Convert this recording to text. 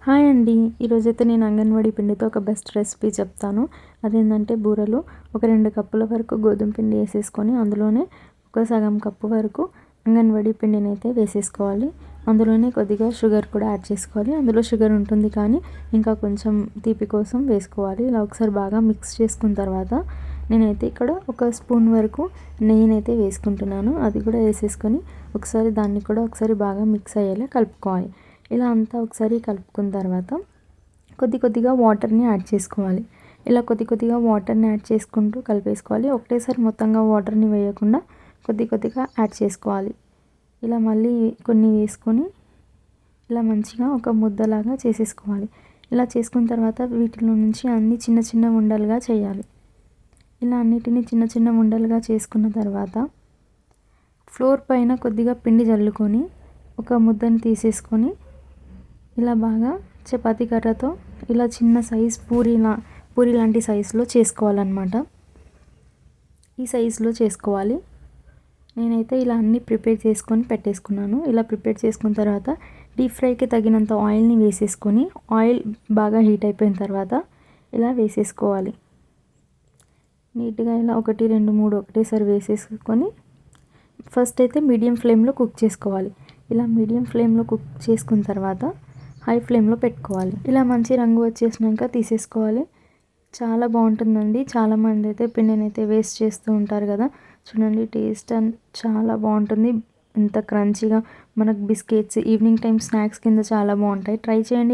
Hi అండి. ఈరోజైతే నేను అంగన్వాడీ పిండితో ఒక బెస్ట్ రెసిపీ చెప్తాను. అదేంటంటే బూరెలు. ఒక 2 కప్పుల వరకు గోధుమ పిండి వేసేసుకొని అందులోనే ఒక సగం కప్పు వరకు అంగన్వాడీ పిండినైతే వేసేసుకోవాలి. అందులోనే కొద్దిగా షుగర్ కూడా యాడ్ చేసుకోవాలి. అందులో షుగర్ ఉంటుంది కానీ ఇంకా కొంచెం తీపి కోసం వేసుకోవాలి. ఇలా ఒకసారి బాగా మిక్స్ చేసుకున్న తర్వాత నేనైతే ఇక్కడ ఒక స్పూన్ వరకు నెయ్యినైతే వేసుకుంటున్నాను. అది కూడా వేసేసుకొని ఒకసారి దాన్ని కూడా ఒకసారి బాగా మిక్స్ అయ్యేలా కలుపుకోవాలి. ఇలా అంతా ఒకసారి కలుపుకున్న తర్వాత కొద్దిగా వాటర్ని యాడ్ చేసుకోవాలి. ఇలా కొద్దిగా వాటర్ని యాడ్ చేసుకుంటూ కలిపేసుకోవాలి. ఒకటేసారి మొత్తంగా వాటర్ని వేయకుండా కొద్దిగా యాడ్ చేసుకోవాలి. ఇలా మళ్ళీ కొన్ని వేసుకొని ఇలా మంచిగా ఒక ముద్దలాగా చేసేసుకోవాలి. ఇలా చేసుకున్న తర్వాత వీటిలో నుంచి అన్ని చిన్న ఉండలుగా చేయాలి. ఇలా అన్నిటిని చిన్న ఉండలుగా చేసుకున్న తర్వాత ఫ్లోర్ పైన కొద్దిగా పిండి జల్లుకొని ఒక ముద్దను తీసేసుకొని ఇలా బాగా చపాతీ కర్రతో ఇలా చిన్న సైజ్ పూరి లాంటి సైజులో చేసుకోవాలన్నమాట. ఈ సైజులో చేసుకోవాలి. నేనైతే ఇలా అన్నీ ప్రిపేర్ చేసుకొని పెట్టేసుకున్నాను. ఇలా ప్రిపేర్ చేసుకున్న తర్వాత డీప్ ఫ్రైకి తగినంత ఆయిల్ని వేసేసుకొని ఆయిల్ బాగా హీట్ అయిపోయిన తర్వాత ఇలా వేసేసుకోవాలి. నీట్గా ఇలా 1 2 3 ఒకటేసారి వేసేసుకొని ఫస్ట్ అయితే మీడియం ఫ్లేమ్లో కుక్ చేసుకోవాలి. ఇలా మీడియం ఫ్లేమ్లో కుక్ చేసుకున్న తర్వాత హై ఫ్లేమ్లో పెట్టుకోవాలి. ఇలా మంచి రంగు వచ్చేసినాక తీసేసుకోవాలి. చాలా బాగుంటుందండి. చాలామంది అయితే పిండినైతే వేస్ట్ చేస్తూ ఉంటారు కదా. చూడండి టేస్ట్ చాలా బాగుంటుంది. ఇంత క్రంచీగా మనకు బిస్కెట్స్ ఈవినింగ్ టైం స్నాక్స్ కింద చాలా బాగుంటాయి. ట్రై చేయండి.